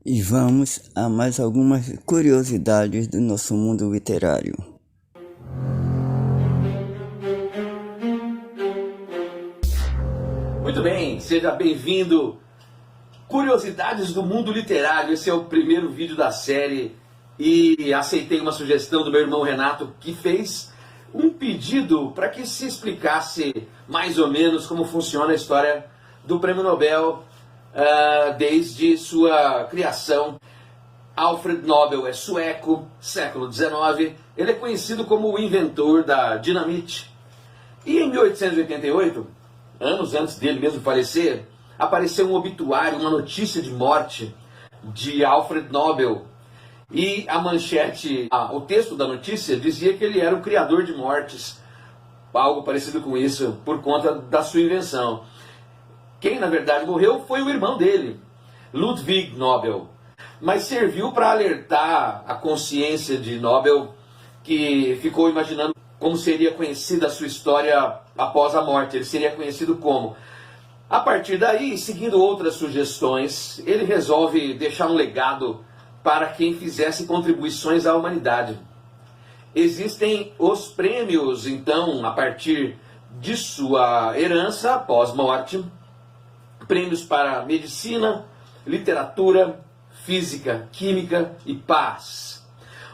E vamos a mais algumas curiosidades do nosso mundo literário. Muito bem, seja bem-vindo. Curiosidades do mundo literário, esse é o primeiro vídeo da série e aceitei uma sugestão do meu irmão Renato, que fez um pedido para que se explicasse mais ou menos como funciona a história do Prêmio Nobel desde sua criação. Alfred Nobel é sueco, século XIX, ele é conhecido como o inventor da dinamite. E em 1888, anos antes dele mesmo falecer, apareceu um obituário, uma notícia de morte de Alfred Nobel. E a manchete, o texto da notícia dizia que ele era o criador de mortes, algo parecido com isso, por conta da sua invenção. Quem na verdade morreu foi o irmão dele, Ludwig Nobel. Mas serviu para alertar a consciência de Nobel, que ficou imaginando como seria conhecida a sua história após a morte. Ele seria conhecido como. A partir daí, seguindo outras sugestões, ele resolve deixar um legado para quem fizesse contribuições à humanidade. Existem os prêmios, então, a partir de sua herança pós-morte, prêmios para medicina, literatura, física, química e paz.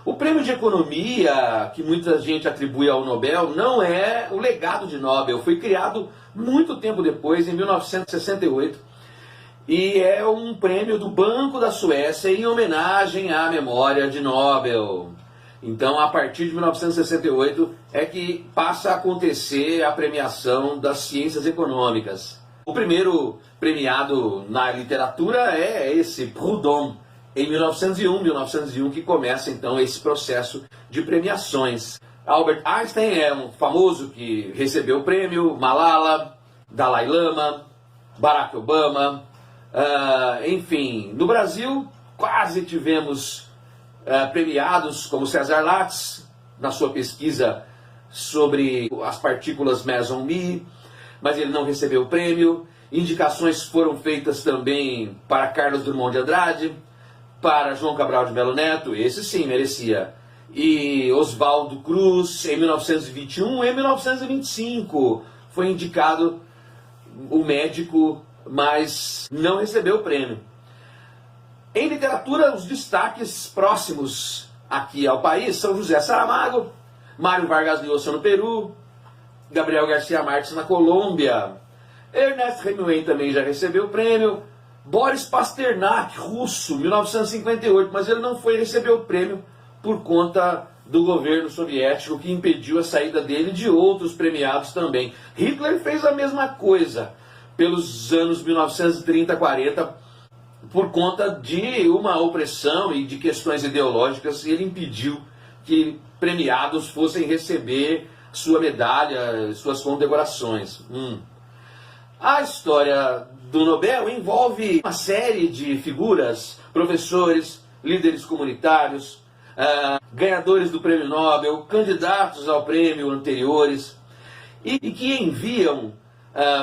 O prêmio de economia, que muita gente atribui ao Nobel, não é o legado de Nobel. Foi criado muito tempo depois, em 1968, e é um prêmio do Banco da Suécia em homenagem à memória de Nobel. Então, a partir de 1968 é que passa a acontecer a premiação das ciências econômicas. O primeiro premiado na literatura é esse Proudhon, em 1901 que começa então esse processo de premiações. Albert Einstein é um famoso que recebeu o prêmio, Malala, Dalai Lama, Barack Obama, enfim. No Brasil quase tivemos premiados como Cesar Lattes, na sua pesquisa sobre as partículas meson-mi, mas ele não recebeu o prêmio. Indicações foram feitas também para Carlos Drummond de Andrade, para João Cabral de Melo Neto, esse sim merecia, e Oswaldo Cruz, em 1921 e 1925, foi indicado o médico, mas não recebeu o prêmio. Em literatura, os destaques próximos aqui ao país são José Saramago, Mário Vargas Llosa no Peru, Gabriel Garcia Marques na Colômbia, Ernest Hemingway também já recebeu o prêmio, Boris Pasternak, russo, 1958, mas ele não foi receber o prêmio por conta do governo soviético, que impediu a saída dele e de outros premiados também. Hitler fez a mesma coisa pelos anos 1930, 40, por conta de uma opressão e de questões ideológicas, ele impediu que premiados fossem receber sua medalha, suas condecorações. A história do Nobel envolve uma série de figuras, professores, líderes comunitários, ganhadores do prêmio Nobel, candidatos ao prêmio anteriores, e que enviam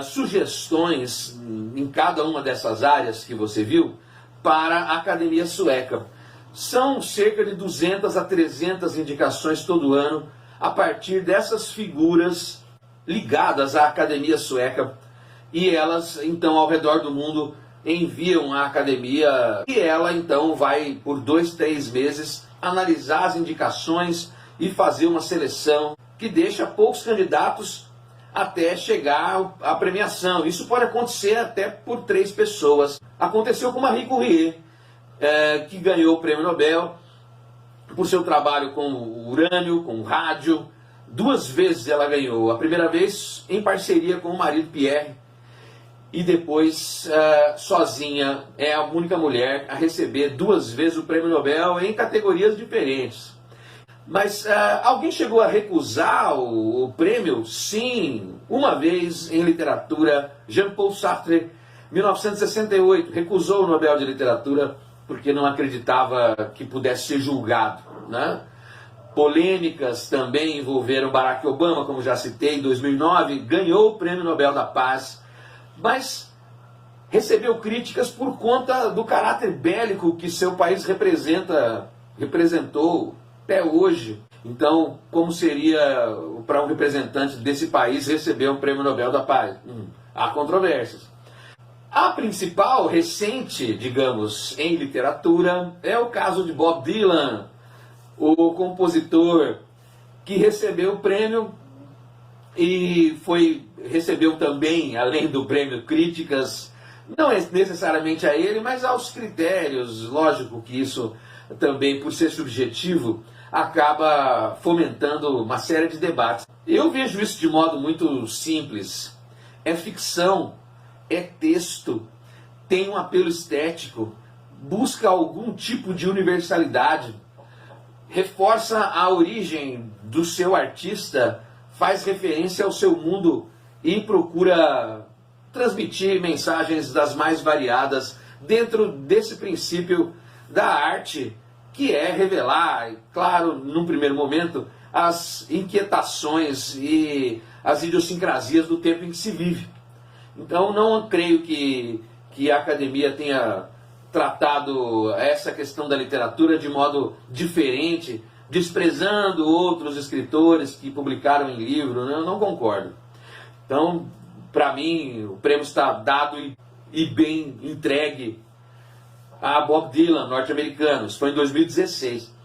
sugestões em cada uma dessas áreas que você viu para a Academia Sueca. São cerca de 200 a 300 indicações todo ano a partir dessas figuras ligadas à Academia Sueca. E elas, então, ao redor do mundo, enviam à academia e ela, então, vai por 2, 3 meses analisar as indicações e fazer uma seleção que deixa poucos candidatos até chegar à premiação. Isso pode acontecer até por 3 pessoas. Aconteceu com Marie Curie, que ganhou o prêmio Nobel por seu trabalho com o urânio, com o rádio. 2 vezes ela ganhou. A primeira vez em parceria com o marido Pierre, e depois sozinha. É a única mulher a receber 2 vezes o prêmio Nobel em categorias diferentes. Mas alguém chegou a recusar o prêmio? Sim, uma vez em literatura. Jean-Paul Sartre, 1968, recusou o Nobel de Literatura porque não acreditava que pudesse ser julgado, né? Polêmicas também envolveram Barack Obama, como já citei, em 2009, ganhou o Prêmio Nobel da Paz. Mas recebeu críticas por conta do caráter bélico que seu país representou até hoje. Então, como seria para um representante desse país receber um prêmio Nobel da Paz? Há controvérsias. A principal, recente, digamos, em literatura, é o caso de Bob Dylan, o compositor que recebeu o prêmio e recebeu também, além do prêmio, críticas, não necessariamente a ele, mas aos critérios. Lógico que isso também, por ser subjetivo, acaba fomentando uma série de debates. Eu vejo isso de modo muito simples. É ficção, é texto, tem um apelo estético, busca algum tipo de universalidade, reforça a origem do seu artista, faz referência ao seu mundo e procura transmitir mensagens das mais variadas dentro desse princípio da arte, que é revelar, claro, num primeiro momento, as inquietações e as idiosincrasias do tempo em que se vive. Então não creio que a academia tenha tratado essa questão da literatura de modo diferente, desprezando outros escritores que publicaram em livro. Eu não concordo. Então, para mim, o prêmio está dado e bem entregue a Bob Dylan, norte-americano. Isso foi em 2016.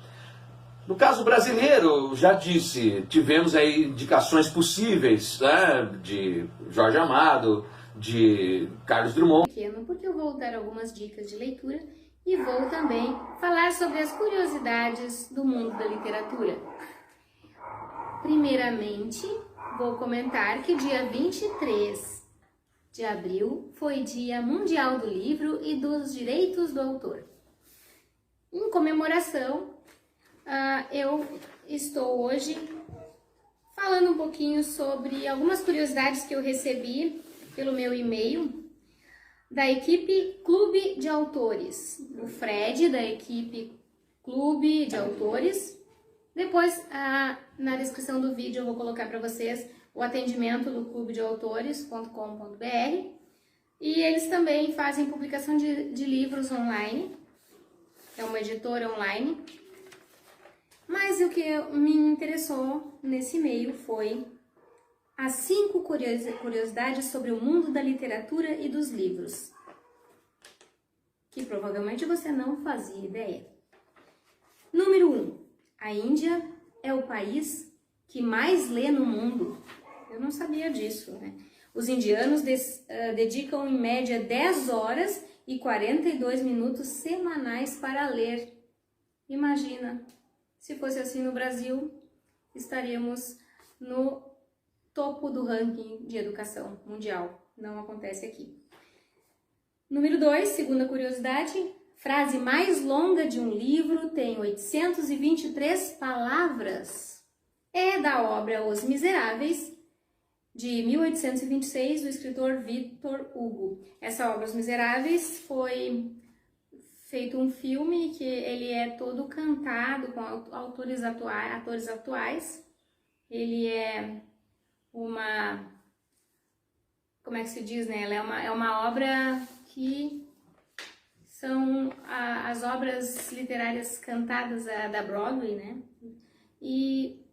No caso brasileiro, já disse, tivemos aí indicações possíveis, né, de Jorge Amado, de Carlos Drummond. Porque eu vou dar algumas dicas de leitura e vou também falar sobre as curiosidades do mundo da literatura. Primeiramente, vou comentar que dia 23 de abril foi Dia Mundial do Livro e dos Direitos do Autor. Em comemoração, eu estou hoje falando um pouquinho sobre algumas curiosidades que eu recebi pelo meu e-mail da equipe Clube de Autores, o Fred, da equipe Clube de Autores. Depois, na descrição do vídeo, eu vou colocar para vocês o atendimento do clubedeautores.com.br, e eles também fazem publicação de livros online, é uma editora online. Mas o que me interessou nesse e-mail foi as 5 curiosidades sobre o mundo da literatura e dos livros, que provavelmente você não fazia ideia. Número 1. A Índia é o país que mais lê no mundo. Eu não sabia disso, né? Os indianos dedicam em média 10 horas e 42 minutos semanais para ler. Imagina, se fosse assim no Brasil, estaríamos no topo do ranking de educação mundial. Não acontece aqui. Número 2, segunda curiosidade, frase mais longa de um livro tem 823 palavras. É da obra Os Miseráveis, de 1826, do escritor Victor Hugo. Essa obra, Os Miseráveis, foi feito um filme que ele é todo cantado com atores atuais. Ele é uma, como é que se diz, né? Ela é uma obra que são as obras literárias cantadas da Broadway, né? E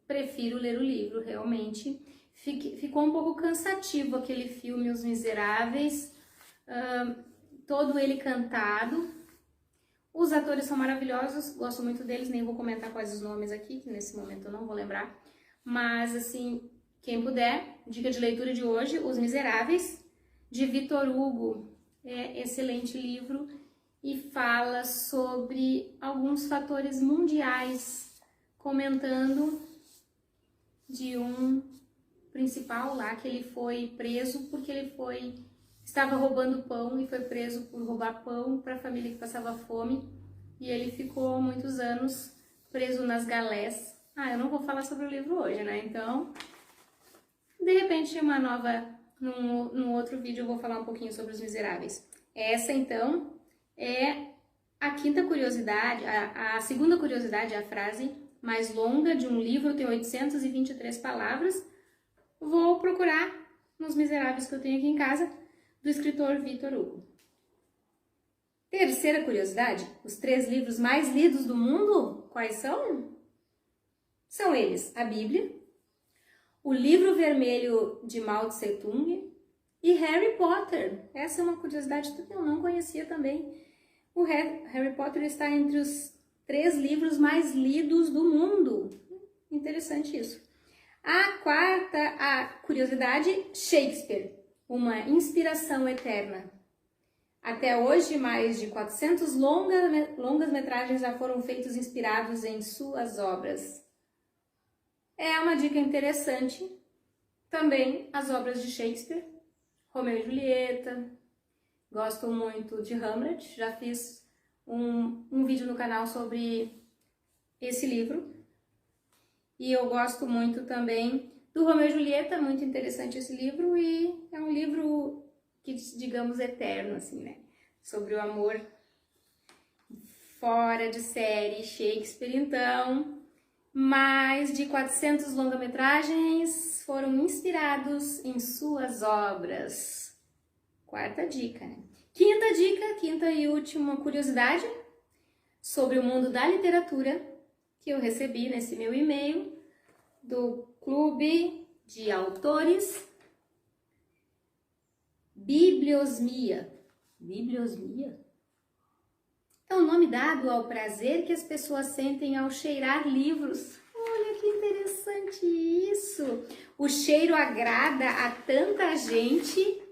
prefiro ler o livro, realmente. Ficou um pouco cansativo aquele filme Os Miseráveis, todo ele cantado. Os atores são maravilhosos, gosto muito deles, nem vou comentar quais os nomes aqui, que nesse momento eu não vou lembrar. Mas, assim, quem puder, dica de leitura de hoje, Os Miseráveis, de Victor Hugo. É excelente livro e fala sobre alguns fatores mundiais, comentando de um principal lá que ele foi preso porque ele estava roubando pão e foi preso por roubar pão para a família que passava fome, e ele ficou muitos anos preso nas galés. Eu não vou falar sobre o livro hoje, né? Então, de repente, num outro vídeo eu vou falar um pouquinho sobre Os Miseráveis. Essa, então, é a quinta curiosidade. A segunda curiosidade é a frase mais longa de um livro, tem 823 palavras. Vou procurar nos Miseráveis que eu tenho aqui em casa, do escritor Victor Hugo. Terceira curiosidade, os 3 livros mais lidos do mundo, quais são? São eles, a Bíblia, o Livro Vermelho de Mao Tse Tung e Harry Potter. Essa é uma curiosidade que eu não conhecia também. O Harry Potter está entre os 3 livros mais lidos do mundo. Interessante isso. A quarta curiosidade, Shakespeare, uma inspiração eterna. Até hoje, mais de 400 longas metragens já foram feitos inspirados em suas obras. É uma dica interessante. Também as obras de Shakespeare, Romeu e Julieta. Gosto muito de Hamlet, já fiz um vídeo no canal sobre esse livro. E eu gosto muito também do Romeu e Julieta, muito interessante esse livro, e é um livro que, digamos, eterno, assim, né? Sobre o amor fora de série, Shakespeare, então. Mais de 400 longa-metragens foram inspirados em suas obras. Quarta dica, né? Quinta dica, quinta e última curiosidade sobre o mundo da literatura que eu recebi nesse meu e-mail do Clube de Autores Bibliosmia. Bibliosmia? É o nome dado ao prazer que as pessoas sentem ao cheirar livros. Olha que interessante isso! O cheiro agrada a tanta gente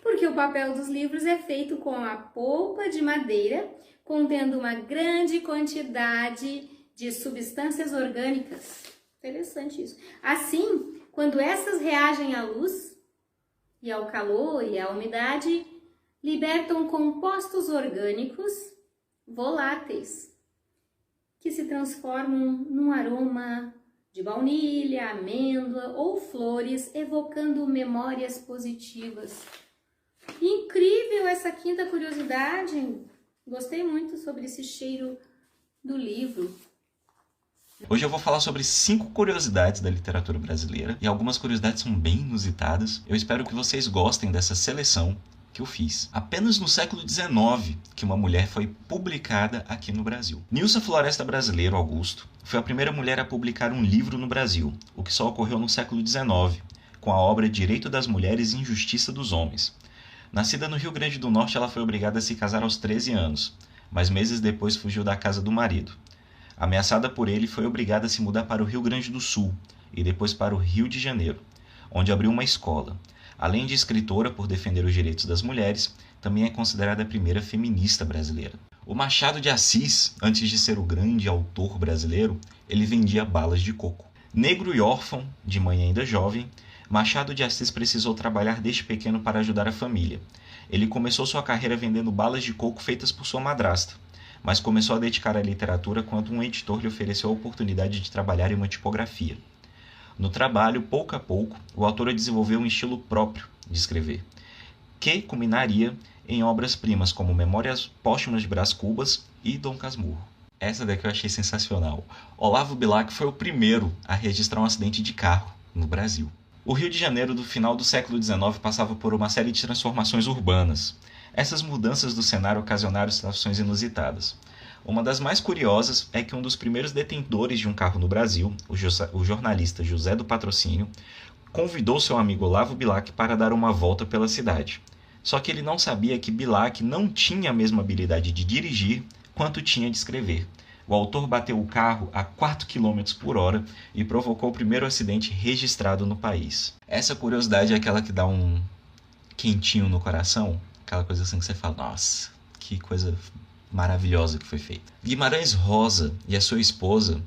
porque o papel dos livros é feito com a polpa de madeira, contendo uma grande quantidade de substâncias orgânicas. Interessante isso. Assim, quando essas reagem à luz e ao calor e à umidade, libertam compostos orgânicos voláteis, que se transformam num aroma de baunilha, amêndoa ou flores, evocando memórias positivas. Incrível essa quinta curiosidade! Gostei muito sobre esse cheiro do livro. Hoje eu vou falar sobre 5 curiosidades da literatura brasileira, e algumas curiosidades são bem inusitadas. Eu espero que vocês gostem dessa seleção que eu fiz. Apenas no século XIX que uma mulher foi publicada aqui no Brasil. Nilsa Floresta Brasileiro Augusto foi a primeira mulher a publicar um livro no Brasil, o que só ocorreu no século XIX, com a obra Direito das Mulheres e Injustiça dos Homens. Nascida no Rio Grande do Norte, ela foi obrigada a se casar aos 13 anos, mas meses depois fugiu da casa do marido. Ameaçada por ele, foi obrigada a se mudar para o Rio Grande do Sul e depois para o Rio de Janeiro, onde abriu uma escola. Além de escritora por defender os direitos das mulheres, também é considerada a primeira feminista brasileira. O Machado de Assis, antes de ser o grande autor brasileiro, ele vendia balas de coco. Negro e órfão, de mãe ainda jovem, Machado de Assis precisou trabalhar desde pequeno para ajudar a família. Ele começou sua carreira vendendo balas de coco feitas por sua madrasta, mas começou a dedicar à literatura quando um editor lhe ofereceu a oportunidade de trabalhar em uma tipografia. No trabalho, pouco a pouco, o autor desenvolveu um estilo próprio de escrever, que culminaria em obras-primas como Memórias Póstumas de Brás Cubas e Dom Casmurro. Essa daqui eu achei sensacional. Olavo Bilac foi o primeiro a registrar um acidente de carro no Brasil. O Rio de Janeiro do final do século XIX passava por uma série de transformações urbanas. Essas mudanças do cenário ocasionaram situações inusitadas. Uma das mais curiosas é que um dos primeiros detentores de um carro no Brasil, o jornalista José do Patrocínio, convidou seu amigo Olavo Bilac para dar uma volta pela cidade. Só que ele não sabia que Bilac não tinha a mesma habilidade de dirigir quanto tinha de escrever. O autor bateu o carro a 4 km por hora e provocou o primeiro acidente registrado no país. Essa curiosidade é aquela que dá um quentinho no coração, aquela coisa assim que você fala, nossa, que coisa maravilhosa que foi feita. Guimarães Rosa e a sua esposa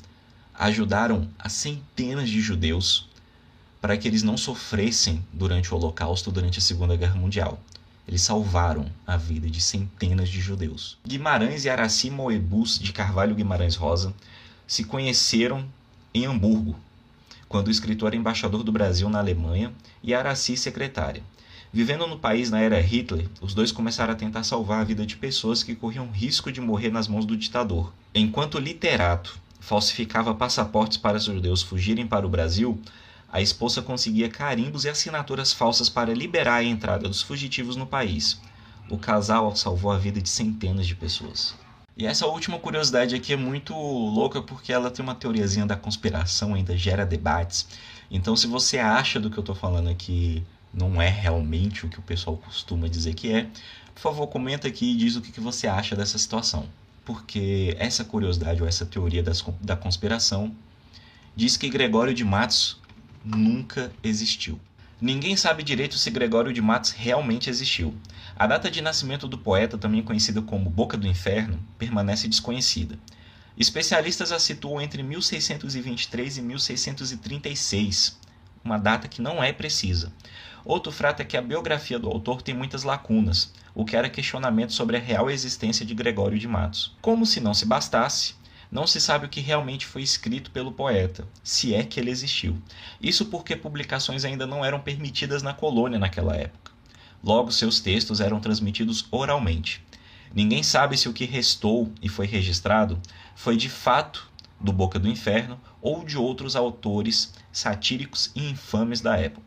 ajudaram a centenas de judeus para que eles não sofressem durante o Holocausto, durante a Segunda Guerra Mundial. Eles salvaram a vida de centenas de judeus. Guimarães e Araci Moebus de Carvalho Guimarães Rosa se conheceram em Hamburgo, quando o escritor era embaixador do Brasil na Alemanha e Araci secretária. Vivendo no país na era Hitler, os dois começaram a tentar salvar a vida de pessoas que corriam risco de morrer nas mãos do ditador. Enquanto o literato falsificava passaportes para os judeus fugirem para o Brasil, a esposa conseguia carimbos e assinaturas falsas para liberar a entrada dos fugitivos no país. O casal salvou a vida de centenas de pessoas. E essa última curiosidade aqui é muito louca porque ela tem uma teoriazinha da conspiração, ainda gera debates. Então, se você acha do que eu estou falando aqui não é realmente o que o pessoal costuma dizer que é, por favor, comenta aqui e diz o que você acha dessa situação. Porque essa curiosidade ou essa teoria da conspiração diz que Gregório de Matos nunca existiu. Ninguém sabe direito se Gregório de Matos realmente existiu. A data de nascimento do poeta, também conhecida como Boca do Inferno, permanece desconhecida. Especialistas a situam entre 1623 e 1636, uma data que não é precisa. Outro fato é que a biografia do autor tem muitas lacunas, o que era questionamento sobre a real existência de Gregório de Matos. Como se não se bastasse, não se sabe o que realmente foi escrito pelo poeta, se é que ele existiu. Isso porque publicações ainda não eram permitidas na colônia naquela época. Logo, seus textos eram transmitidos oralmente. Ninguém sabe se o que restou e foi registrado foi de fato do Boca do Inferno ou de outros autores satíricos e infames da época.